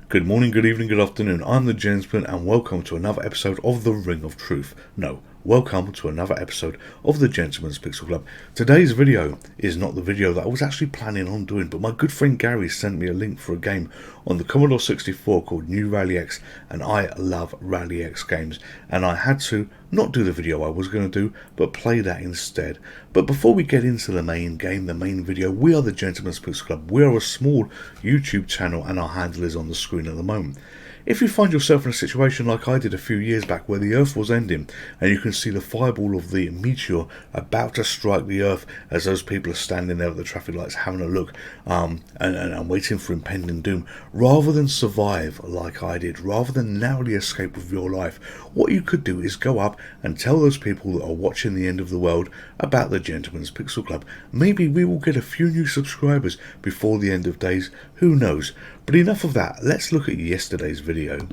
Good morning, good evening, good afternoon. I'm the Gentleman, and welcome to another episode of The Ring of Truth. No, welcome to another episode of the Gentleman's Pixel Club. Today's video is not the video that I was actually planning on doing, but my good friend Gary sent me a link for a game on the Commodore 64 called New Rally X, and I love Rally X games, and I had to not do the video I was going to do, but play that instead. But before we get into the main game, the main video, we are the Gentleman's Pixel Club. We are a small YouTube channel, and our handle is on the screen at the moment. If you find yourself in a situation like I did a few years back where the Earth was ending and you can see the fireball of the meteor about to strike the Earth as those people are standing there at the traffic lights having a look and waiting for impending doom, rather than survive like I did, rather than narrowly escape with your life, what you could do is go up and tell those people that are watching the end of the world about the Gentleman's Pixel Club. Maybe we will get a few new subscribers before the end of days, who knows. But enough of that, let's look at yesterday's video.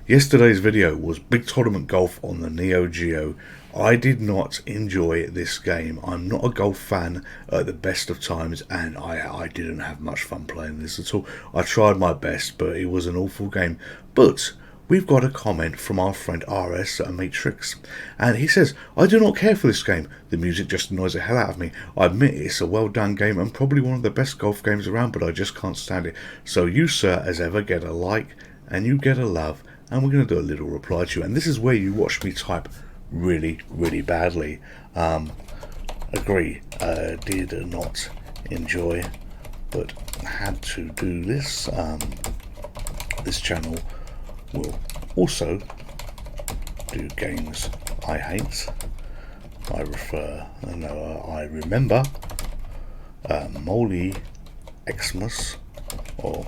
Yesterday's video was Big Tournament Golf on the Neo Geo. I did not enjoy this game. I'm not a golf fan at the best of times, and I didn't have much fun playing this at all. I tried my best, but it was an awful game. But we've got a comment from our friend RS Matrix, and he says, I do not care for this game. The music just annoys the hell out of me. I admit it's a well done game and probably one of the best golf games around, but I just can't stand it. So you, sir, as ever, get a like and you get a love, and we're going to do a little reply to you. And this is where you watch me type really, really badly. Agree, did not enjoy, but had to do this. This channel will also do games I hate. I remember Moly Xmas, or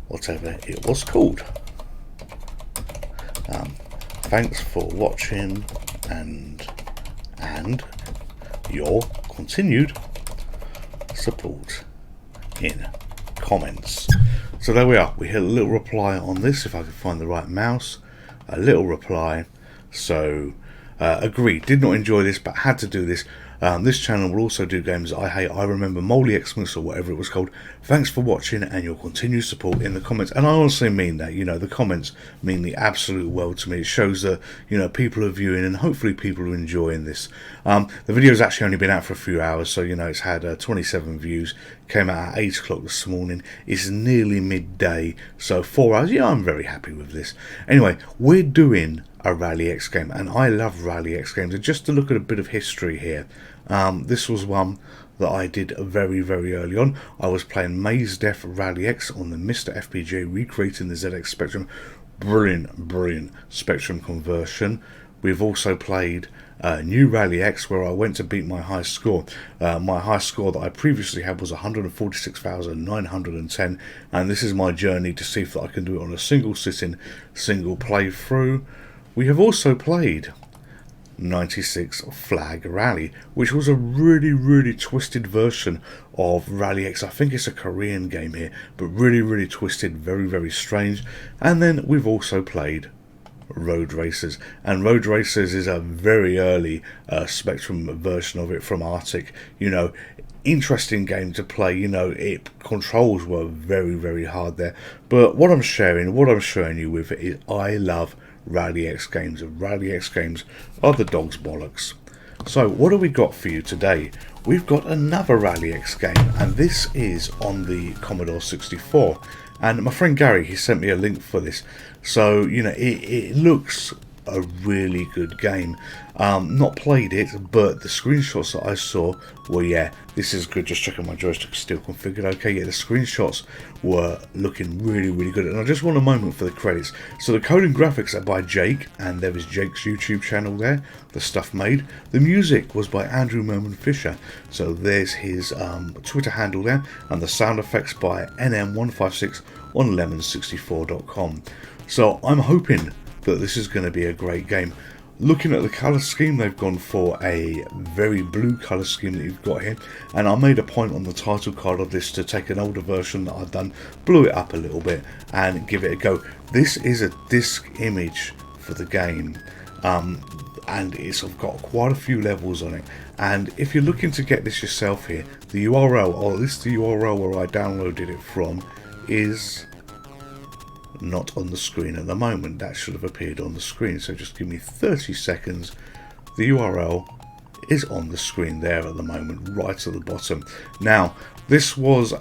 whatever it was called. Thanks for watching and your continued support in comments. So there we are. We hit a little reply on this, if I could find the right mouse. A little reply. So agreed, did not enjoy this, but had to do this. This channel will also do games I hate. I remember Moly Xmas, or whatever it was called. Thanks for watching and your continued support in the comments. And I honestly mean that. You know, the comments mean the absolute world to me. It shows that, you know, people are viewing and hopefully people are enjoying this. The video's actually only been out for a few hours, so, you know, it's had 27 views. Came out at 8 o'clock this morning. It's nearly midday, so 4 hours. Yeah, I'm very happy with this. Anyway, we're doing a Rally X game, and I love Rally X games. And just to look at a bit of history here, this was one that I did very, very early on. I was playing Maze Def Rally X on the Mister FPGA, recreating the ZX Spectrum. Brilliant Spectrum conversion. We've also played New Rally X, where I went to beat my high score. My high score that I previously had was 146,910, and this is my journey to see if I can do it on a single sitting, single playthrough. We have also played 96 Flag Rally, which was a really, really twisted version of Rally X. I think it's a Korean game here, but really, really twisted, very, very strange. And then we've also played Road Racers, and Road Racers is a very early Spectrum version of it from Arctic. You know, interesting game to play. You know, controls were very, very hard there. But what I'm showing you with is I love Rally X games. Rally X games are the dog's bollocks. So what have we got for you today? We've got another Rally X game, and this is on the Commodore 64. And my friend Gary, he sent me a link for this. So, you know, it looks a really good game. Not played it, but the screenshots that I saw were, yeah, this is good. Just checking my joystick still configured. Okay, yeah, the screenshots were looking really, really good. And I just want a moment for the credits. So the coding graphics are by Jake, and there is Jake's YouTube channel there, the stuff made. The music was by Andrew Merman Fisher, so there's his Twitter handle there, and the sound effects by NM156 on lemon64.com. So I'm hoping that this is going to be a great game. Looking at the colour scheme, they've gone for a very blue colour scheme that you've got here, and I made a point on the title card of this to take an older version that I've done, blew it up a little bit and give it a go. This is a disc image for the game, and it's got quite a few levels on it. And if you're looking to get this yourself here, the URL, or at least the URL where I downloaded it from, is not on the screen at the moment. That should have appeared on the screen, so just give me 30 seconds. The URL is on the screen there at the moment, right at the bottom. Now, this is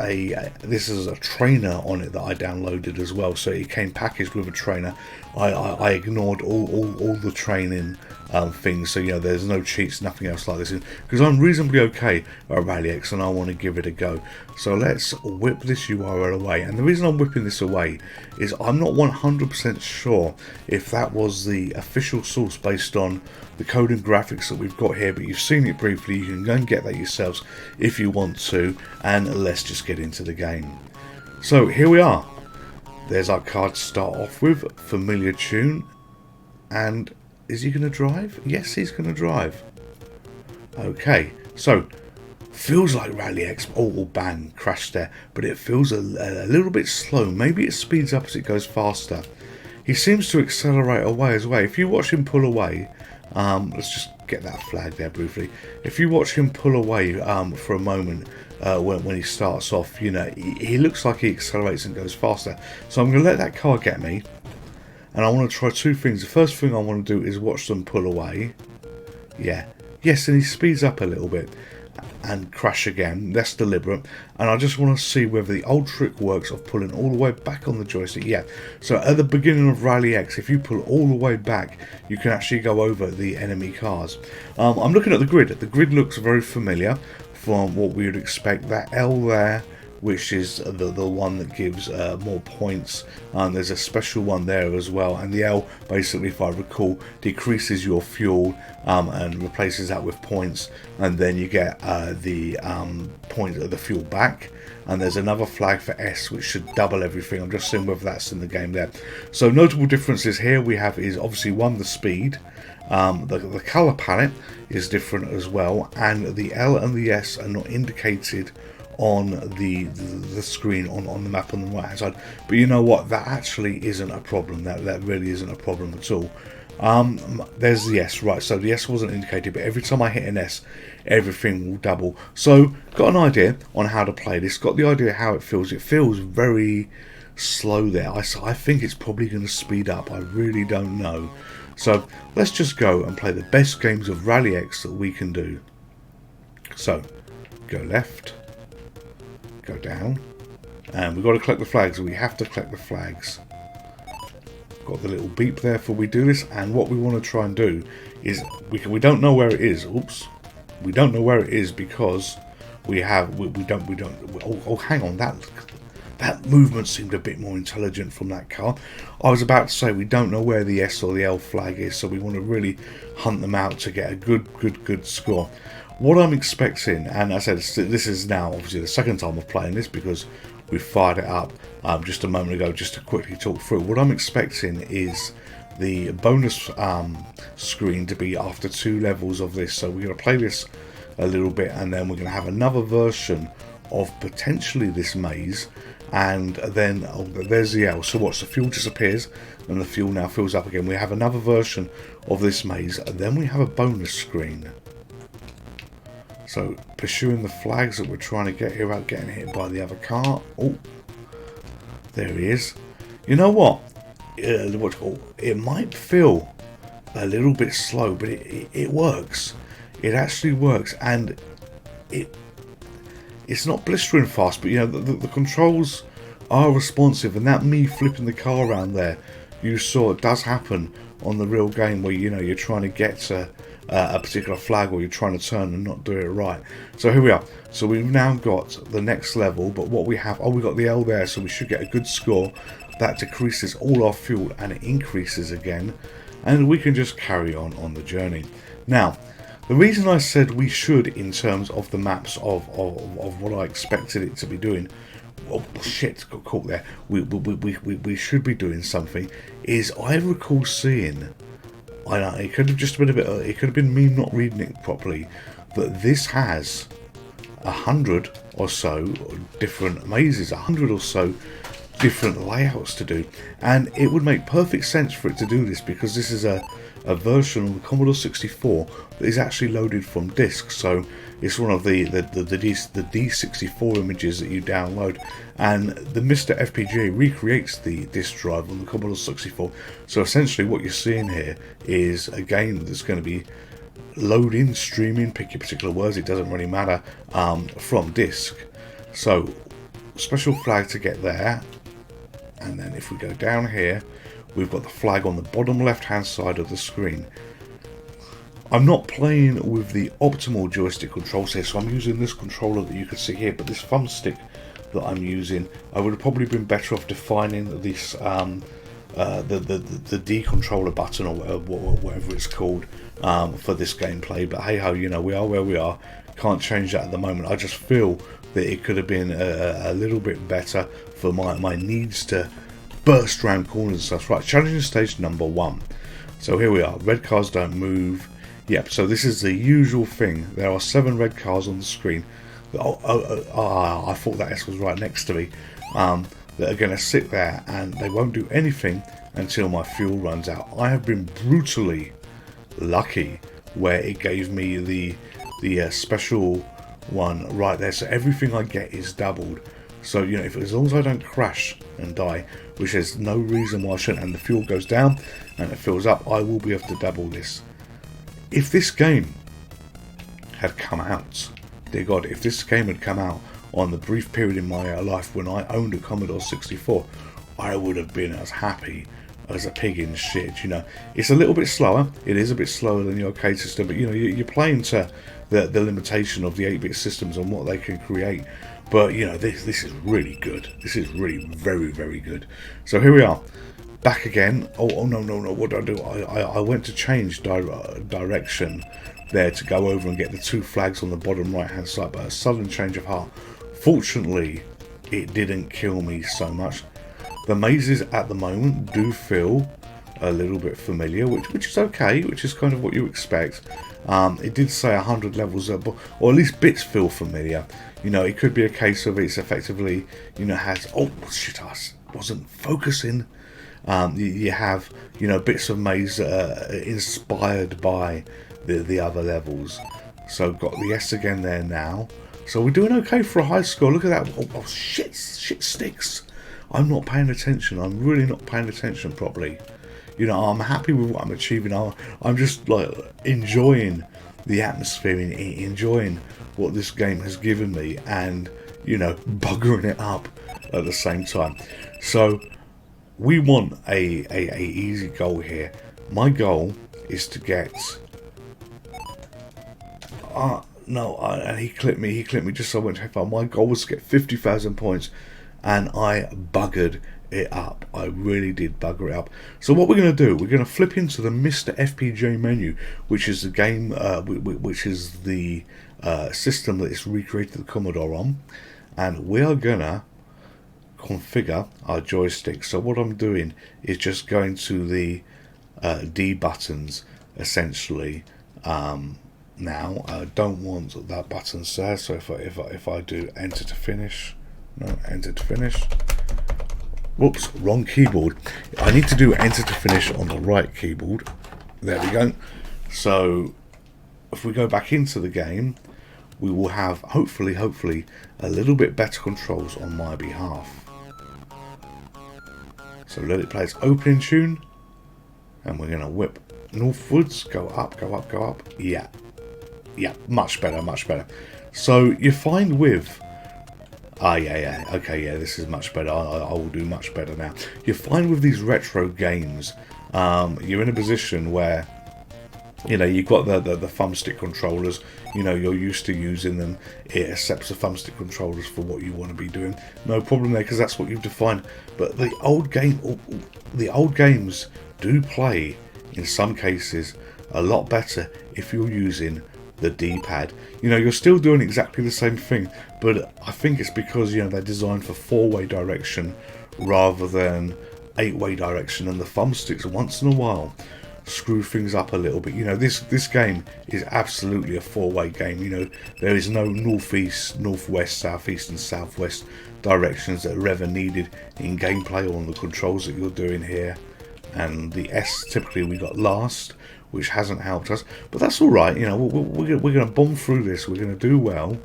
a trainer on it that I downloaded as well, so it came packaged with a trainer. I ignored all the training things, so there's no cheats, nothing else like this, because I'm reasonably okay at Rally X and I want to give it a go. So let's whip this URL away, and the reason I'm whipping this away is I'm not 100% sure if that was the official source based on the code and graphics that we've got here, but you've seen it briefly. You can go and get that yourselves if you want to, and let's just get into the game. So here we are. There's our card to start off with, familiar tune, and is he going to drive? Yes, he's going to drive. Okay, so feels like Rally X. Oh, bang, crashed there, but it feels a little bit slow. Maybe it speeds up as it goes faster. He seems to accelerate away as well. If you watch him pull away, let's just get that flag there briefly. If you watch him pull away for a moment, when he starts off, he looks like he accelerates and goes faster. So I'm going to let that car get me, and I want to try two things. The first thing I want to do is watch them pull away. Yes, and he speeds up a little bit and crash again. That's deliberate, and I just want to see whether the old trick works of pulling all the way back on the joystick. Yeah, so at the beginning of Rally X, if you pull all the way back, you can actually go over the enemy cars. I'm looking at the grid. The grid looks very familiar from what we would expect. That L there, which is the one that gives more points, and there's a special one there as well, and the L basically, if I recall, decreases your fuel and replaces that with points, and then you get the point of the fuel back. And there's another flag for S, which should double everything. I'm just seeing whether that's in the game there. So notable differences here we have is obviously one, the speed. The color palette is different as well, and the L and the S are not indicated on the screen on the map on the right hand side. But you know what, that actually isn't a problem. That really isn't a problem at all. There's the S, right, so the S wasn't indicated, but every time I hit an S, everything will double. So got an idea on how to play this, got the idea how it feels. It feels very slow there. I think it's probably going to speed up. I really don't know. So let's just go and play the best games of Rally X that we can do. So go left, go down, and we've got to collect the flags. We have to collect the flags. Got the little beep there for we do this, and what we want to try and do is we don't know where it is. Oops, we don't know where it is because we don't. Oh, hang on, that movement seemed a bit more intelligent from that car. I was about to say we don't know where the S or the L flag is, so we want to really hunt them out to get a good score. What I'm expecting, and as I said, this is now obviously the second time of playing this because we fired it up just a moment ago just to quickly talk through. What I'm expecting is the bonus screen to be after 2 levels of this. So we're going to play this a little bit, and then we're going to have another version of potentially this maze, and then there's the L. So watch, the fuel disappears and the fuel now fills up again. We have another version of this maze, and then we have a bonus screen. So pursuing the flags that we're trying to get here without getting hit by the other car. Oh, there he is. You know what? It might feel a little bit slow, but it works. It actually works, and it's not blistering fast, but the controls are responsive, and that me flipping the car around there, you saw it does happen on the real game where you're trying to get to a particular flag, or you're trying to turn and not do it right. So here we are. So we've now got the next level, but what we have, we got the L there, so we should get a good score. That decreases all our fuel and it increases again, and we can just carry on the journey. Now, the reason I said we should, in terms of the maps of what I expected it to be doing, oh shit, got caught there, we should be doing something, is I recall seeing, I know it could have just been it could have been me not reading it properly, that this has 100 or so different mazes, 100 or so different layouts to do, and it would make perfect sense for it to do this because this is a version of the Commodore 64 that is actually loaded from disk. So it's one of the D64 images that you download, and the Mister FPGA recreates the disk drive on the Commodore 64. So essentially what you're seeing here is a game that's going to be loading, streaming, pick your particular words, it doesn't really matter, from disk. So special flag to get there, and then if we go down here, we've got the flag on the bottom left hand side of the screen. I'm not playing with the optimal joystick controls here, so I'm using this controller that you can see here, but this thumbstick that I'm using, I would have probably been better off defining this the D controller button or whatever it's called for this gameplay. But hey ho, you know, we are where we are, can't change that at the moment. I just feel that it could have been a little bit better for my needs to burst around corners and stuff. Right, challenging stage number 1. So here we are, red cars don't move. Yep, so this is the usual thing. There are 7 red cars on the screen. I thought that S was right next to me. That are going to sit there and they won't do anything until my fuel runs out. I have been brutally lucky where it gave me the special one right there. So everything I get is doubled. So, you know, as long as I don't crash and die, which there's no reason why I shouldn't, and the fuel goes down and it fills up, I will be able to double this. If this game had come out, dear God, if this game had come out on the brief period in my life when I owned a Commodore 64, I would have been as happy as a pig in shit. You know, it's a little bit slower. It is a bit slower than the arcade system, but you know, you're playing to the limitation of the 8-bit systems and what they can create. But you know, this is really good. This is really very, very good. So here we are, back again. Oh no! What did I do? I went to change direction there to go over and get the 2 flags on the bottom right hand side, but a sudden change of heart. Fortunately, it didn't kill me so much. The mazes at the moment do feel a little bit familiar, which is okay, which is kind of what you expect. It did say 100 levels, or at least bits feel familiar. You know, it could be a case of it's effectively, you know, has, oh shit, I wasn't focusing. You have, you know, bits of maze inspired by the other levels. So got the S again there now. So we're doing okay for a high score. Look at that. Oh shit sticks. I'm not paying attention. I'm really not paying attention properly. You know, I'm happy with what I'm achieving. I'm just like enjoying the atmosphere, enjoying what this game has given me, and you know, buggering it up at the same time. So we want a easy goal here. My goal is to get and he clipped me just so I went to have fun. My goal was to get 50,000 points, and I buggered it up. I really did bugger it up. So what we're going to do, we're going to flip into the Mister FPGA menu, which is the game, which is the system that is recreated the Commodore on, and we are going to configure our joystick. So what I'm doing is just going to the D buttons essentially. Now I don't want that button there, so if I do enter to finish, no, enter to finish, whoops, wrong keyboard. I need to do enter to finish on the right keyboard. There we go. So if we go back into the game, we will have hopefully a little bit better controls on my behalf. So let it play its opening tune, and we're going to whip northwards, go up, yeah, much better. So you find with this is much better. I will do much better now. You find with these retro games, you're in a position where, you know, you've got the thumbstick controllers. You know, you're used to using them. It accepts the thumbstick controllers for what you want to be doing. No problem there, because that's what you've defined. But the old games do play in some cases a lot better if you're using the D-pad. You know, you're still doing exactly the same thing, but I think it's because, you know, they're designed for 4-way direction rather than 8-way direction, and the thumbsticks once in a while screw things up a little bit. You know, this game is absolutely a 4-way game. You know, there is no northeast, northwest, southeast and southwest. directions that are ever needed in gameplay on the controls that you're doing here. And the S typically we got last, which hasn't helped us, but that's all right. You know, we're going to bomb through this. We're going to do well.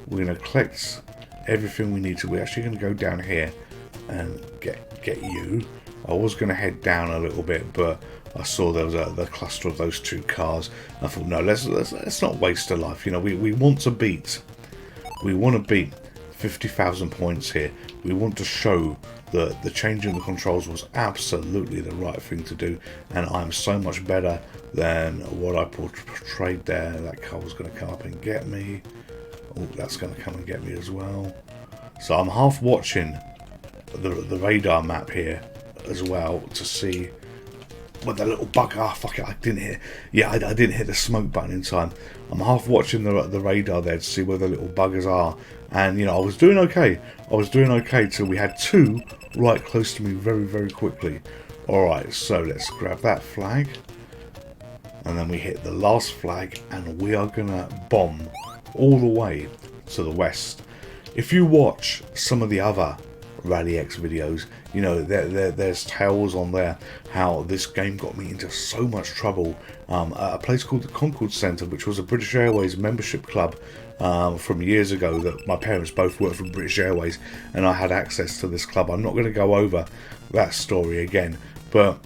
We're going to collect everything we need to. We're actually going to go down here and get you. I was going to head down a little bit, but I saw there was the cluster of those two cars. I thought, no, let's not waste a life. You know, we want to beat. We want to beat 50,000 points here. We want to show that the change in the controls was absolutely the right thing to do, and I'm so much better than what I portrayed there. That car was going to come up and get me. Oh, that's going to come and get me as well. So I'm half watching the radar map here as well to see what the little bug. Ah, fuck it, I didn't hit. Yeah, I didn't hit the smoke button in time. I'm half watching the radar there to see where the little buggers are, and you know, I was doing okay. I was doing okay till we had two right close to me very, very quickly. All right, so let's grab that flag, and then we hit the last flag, and we are gonna bomb all the way to the west. If you watch some of the other Rally X videos, you know, there's tales on there how this game got me into so much trouble at a place called the Concord Centre, which was a British Airways membership club from years ago. That my parents both worked for British Airways, and I had access to this club. I'm not going to go over that story again, but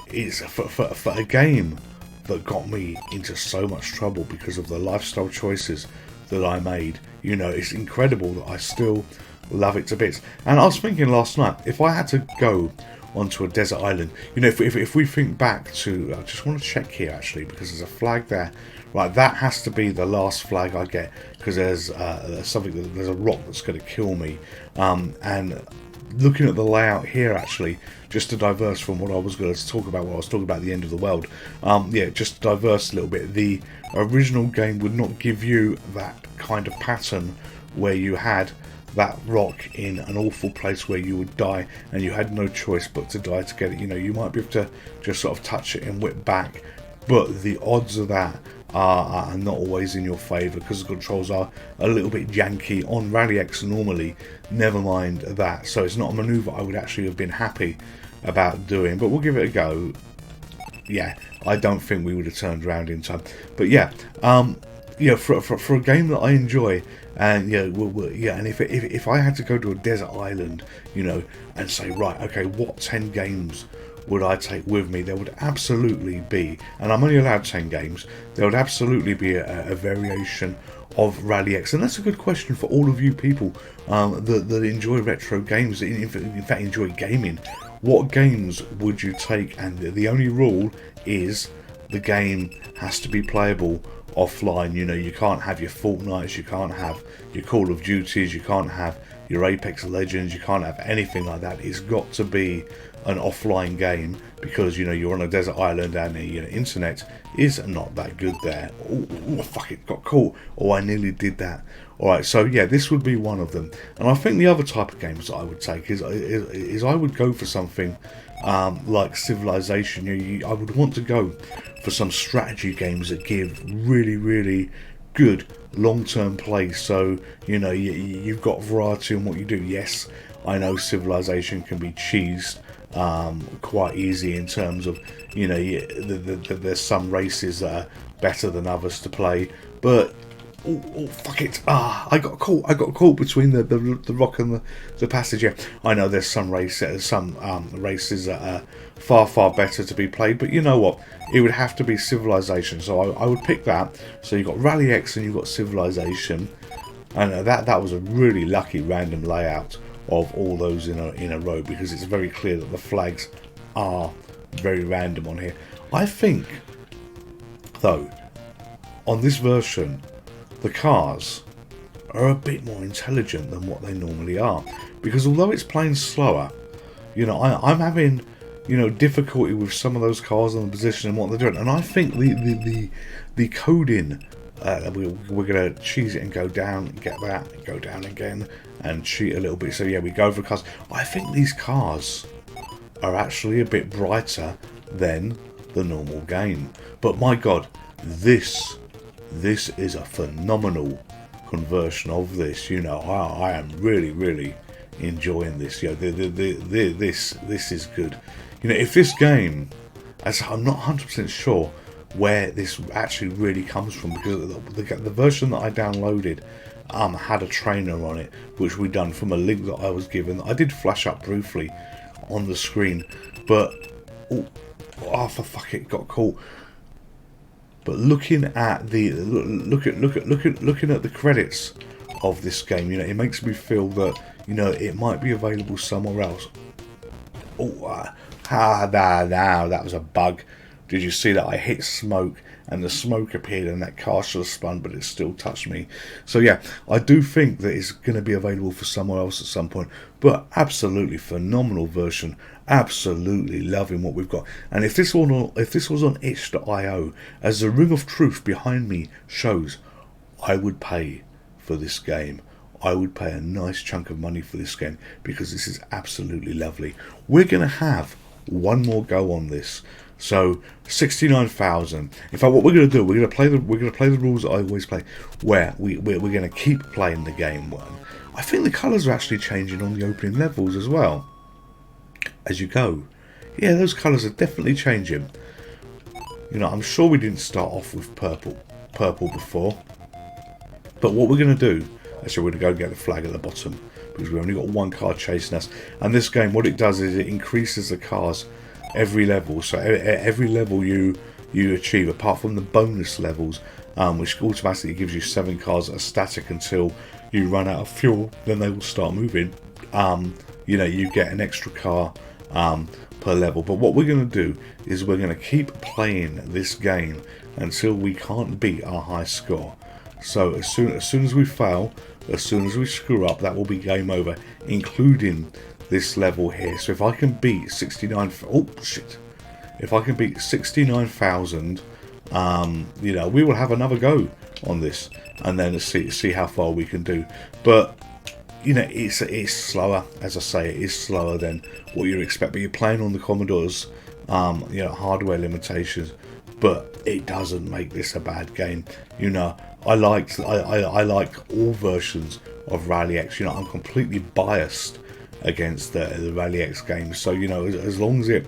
it's for a game that got me into so much trouble because of the lifestyle choices that I made. You know, it's incredible that I still love it to bits. And I was thinking last night, if I had to go onto a desert island, you know, if we think back to, I just want to check here actually, because there's a flag there, right? That has to be the last flag I get, because there's something, there's a rock that's going to kill me. And looking at the layout here actually, just to diverse from what I was going to talk about when I was talking about the end of the world, yeah, just to diverse a little bit, the original game would not give you that kind of pattern where you had that rock in an awful place where you would die and you had no choice but to die to get it. You know, you might be able to just sort of touch it and whip back, but the odds of that are not always in your favour because the controls are a little bit janky on Rally X normally, never mind that. So it's not a manoeuvre I would actually have been happy about doing, but we'll give it a go. Yeah, I don't think we would have turned around in time, but yeah, yeah, for a game that I enjoy, and yeah, yeah, and if I had to go to a desert island, you know, and say, right, okay, what 10 games would I take with me? There would absolutely be, and I'm only allowed 10 games, there would absolutely be a variation of Rally X. And that's a good question for all of you people that enjoy retro games, in fact enjoy gaming. What games would you take? And the only rule is the game has to be playable offline. You know, you can't have your Fortnites, you can't have your Call of Duties, you can't have your Apex Legends, you can't have anything like that. It's got to be an offline game because, you know, you're on a desert island and the internet is not that good there. Oh, fuck it, got caught. Oh, I nearly did that. Alright, so yeah, this would be one of them. And I think the other type of games that I would take is I would go for something like Civilization. I would want to go for some strategy games that give really, really good long-term play. So, you know, you've got variety in what you do. Yes, I know Civilization can be cheesed quite easy in terms of, you know, there's some races that are better than others to play, but oh fuck it, I got caught between the rock and the passage. Yeah, I know there's some races that are far better to be played, but you know what, it would have to be Civilization, so I would pick that. So you've got Rally X and you've got Civilization, and that was a really lucky random layout of all those in a row, because it's very clear that the flags are very random on here. I think though on this version the cars are a bit more intelligent than what they normally are, because although it's playing slower, you know, I'm having, you know, difficulty with some of those cars and the position and what they're doing, and I think the coding, we're going to cheese it and go down, get that, go down again, and cheat a little bit. So yeah, we go for cars. I think these cars are actually a bit brighter than the normal game, but my god, this is a phenomenal conversion of this. You know, I am really enjoying this. You know, this is good. You know, if this game, as I'm not 100% sure where this actually really comes from, because the version that I downloaded had a trainer on it, which we done from a link that I was given. I did flash up briefly on the screen, but for fuck it, got caught. But looking at the looking at the credits of this game, you know, it makes me feel that, you know, it might be available somewhere else. That was a bug. Did you see that? I hit smoke and the smoke appeared and that car should have spun, but it still touched me. So yeah, I do think that it's going to be available for somewhere else at some point. But absolutely phenomenal version. Absolutely loving what we've got. And if this was on itch.io, as the Ring of Truth behind me shows, I would pay for this game. I would pay a nice chunk of money for this game, because this is absolutely lovely. We're going to have one more go on this. So 69,000. In fact, what we're going to do, we're going to play the rules that I always play, where we're going to keep playing the game. I think the colours are actually changing on the opening levels as well as you go. Yeah, those colours are definitely changing. You know, I'm sure we didn't start off with purple before. But what we're going to do, actually, we're going to go and get the flag at the bottom, because we've only got one car chasing us. And this game, what it does is it increases the cars every level. So every level you achieve, apart from the bonus levels, which automatically gives you 7 cars that are static until you run out of fuel, then they will start moving. You know, you get an extra car per level. But what we're going to do is we're going to keep playing this game until we can't beat our high score. So as soon as we fail, as soon as we screw up, that will be game over, including this level here. So if I can beat 69, if I can beat 69,000, you know, we will have another go on this, and then see how far we can do. But you know, it's slower, as I say, it is slower than what you'd expect. But you're playing on the Commodore's, you know, hardware limitations. But it doesn't make this a bad game. You know, I like all versions of Rally X. You know, I'm completely biased against the Rally X games. So, you know, as long as it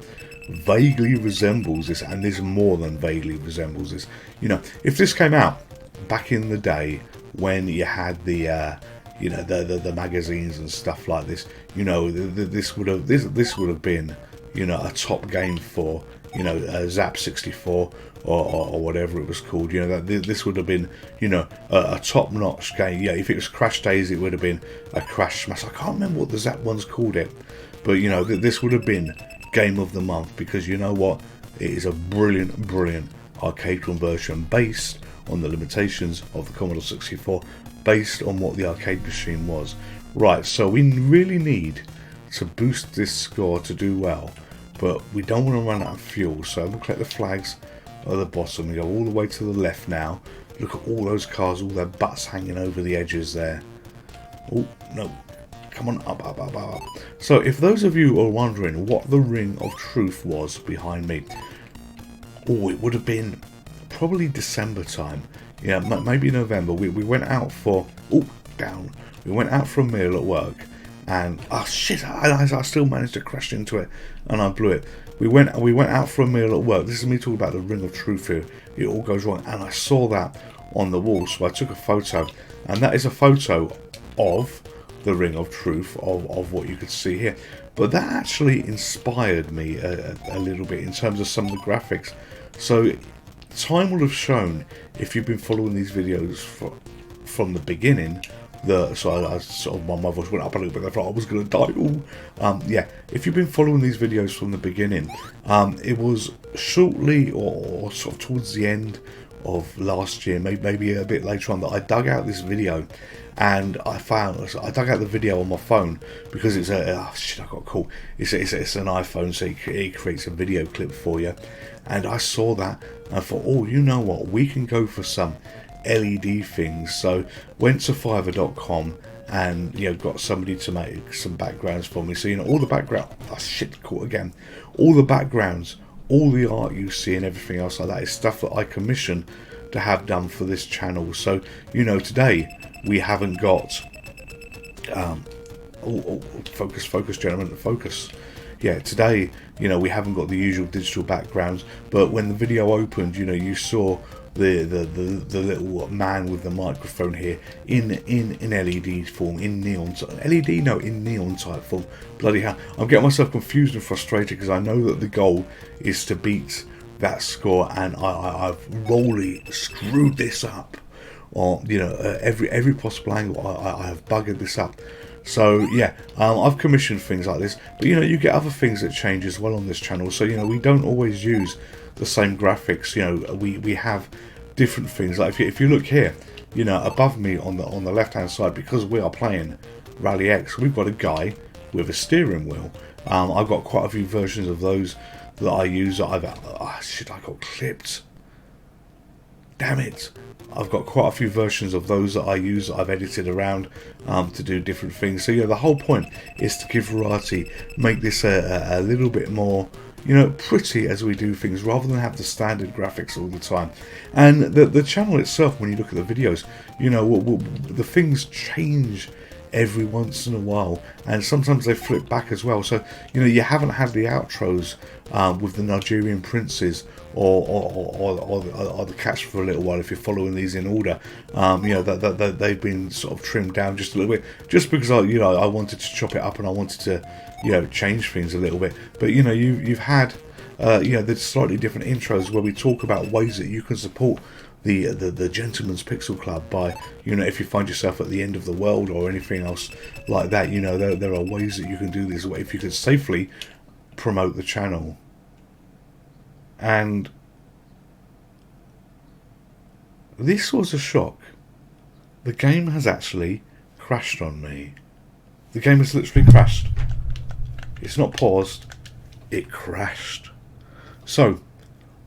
vaguely resembles this, and this more than vaguely resembles this. You know, if this came out back in the day when you had the you know, the magazines and stuff like this, you know, this would have been, you know, a top game for, you know, Zap 64 or whatever it was called. You know, that this would have been, you know, a top-notch game. Yeah, if it was Crash Days, it would have been a Crash Smash. I can't remember what the Zap ones called it, but you know, this would have been Game of the Month, because you know what, it is a brilliant arcade conversion based on the limitations of the Commodore 64, based on what the arcade machine was. Right, so we really need to boost this score to do well, but we don't want to run out of fuel. So we'll collect the flags at the bottom. We go all the way to the left now. Look at all those cars, all their butts hanging over the edges there. Oh no, come on, up. So if those of you are wondering what the Ring of Truth was behind me, it would have been probably December time. Yeah, maybe November. We went out for we went out for a meal at work, and shit, I still managed to crash into it, and I blew it. We went out for a meal at work. This is me talking about the Ring of Truth here. It all goes wrong, and I saw that on the wall, so I took a photo, and that is a photo of the Ring of Truth, of what you could see here. But that actually inspired me a little bit in terms of some of the graphics. So time will have shown, if you've been following these videos from the beginning, so I sort of, my voice went up a little bit. I thought I was going to die. Yeah, if you've been following these videos from the beginning, it was shortly or sort of towards the end of last year, maybe a bit later on, that I dug out this video, and I dug out the video on my phone, because it's I got caught. It's an iPhone, so it creates a video clip for you, and I saw that and I thought, oh, you know what, we can go for some LED things. So went to fiverr.com and, you know, got somebody to make some backgrounds for me. So, you know, all the background, caught again, all the backgrounds, all the art you see and everything else like that is stuff that I commissioned to have done for this channel. So, you know, today we haven't got Focus, gentlemen, focus. Yeah, today, you know, we haven't got the usual digital backgrounds, but when the video opened, you know, you saw the little man with the microphone here in LED form, in neon LED, no, in neon type form. Bloody hell, I'm getting myself confused and frustrated because I know that the goal is to beat that score, and I've royally screwed this up, or you know, every possible angle. I have buggered this up. So yeah, I've commissioned things like this, but you know, you get other things that change as well on this channel. So you know, we don't always use the same graphics. You know, we have different things. Like if you look here, you know, above me on the left hand side, because we are playing Rally X, we've got a guy with a steering wheel. I've got quite a few versions of those that I use. That I got clipped. Damn it. I've got quite a few versions of those that I use that I've edited around to do different things. So yeah, the whole point is to give variety, make this a little bit more, you know, pretty as we do things, rather than have the standard graphics all the time. And the channel itself, when you look at the videos, you know, the things change every once in a while, and sometimes they flip back as well. So you know, you haven't had the outros with the Nigerian princes or the cats for a little while, if you're following these in order. You know, that they've been sort of trimmed down just a little bit, just because I wanted to chop it up and I wanted to, you know, change things a little bit. But you know, you've had you know, the slightly different intros where we talk about ways that you can support the Gentleman's Pixel Club by, you know, if you find yourself at the end of the world or anything else like that. You know, there are ways that you can do this, if you could safely promote the channel. And this was a shock. The game has actually crashed on me. The game has literally crashed. It's not paused, it crashed. So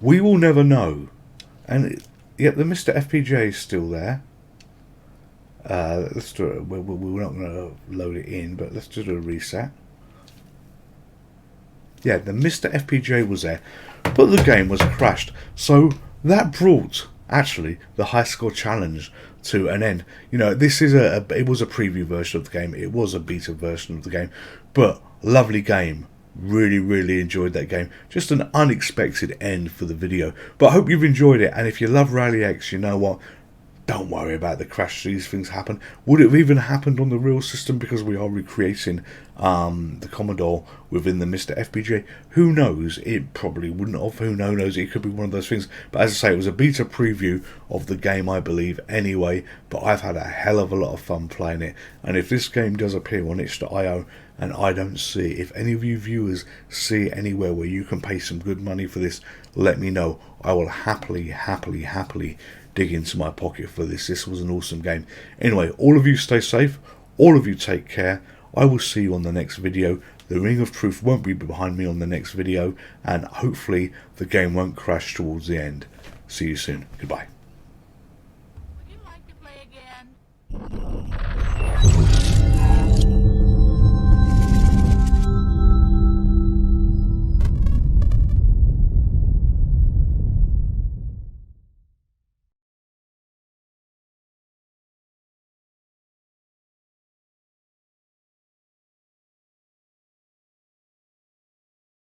we will never know. And yet the Mister FPGA is still there. Let's do it. We're not going to load it in, but let's just do a reset. Yeah, the Mister FPGA was there, but the game was crashed. So that brought actually the high score challenge to an end. You know, this is it was a preview version of the game. It was a beta version of the game, but lovely game. Really enjoyed that game. Just an unexpected end for the video, but I hope you've enjoyed it. And if you love Rally X, you know what, don't worry about the crash. These things happen. Would it have even happened on the real system, because we are recreating the Commodore within the Mister FPGA? Who knows? It probably wouldn't have. Who knows? It could be one of those things. But as I say, it was a beta preview of the game, I believe, anyway. But I've had a hell of a lot of fun playing it. And if this game does appear on itch.io and I don't see it, if any of you viewers see it anywhere where you can pay some good money for this, let me know. I will happily dig into my pocket for this. This was an awesome game. Anyway, all of you stay safe. All of you take care. I will see you on the next video. The Ring of Truth won't be behind me on the next video, and hopefully the game won't crash towards the end. See you soon. Goodbye.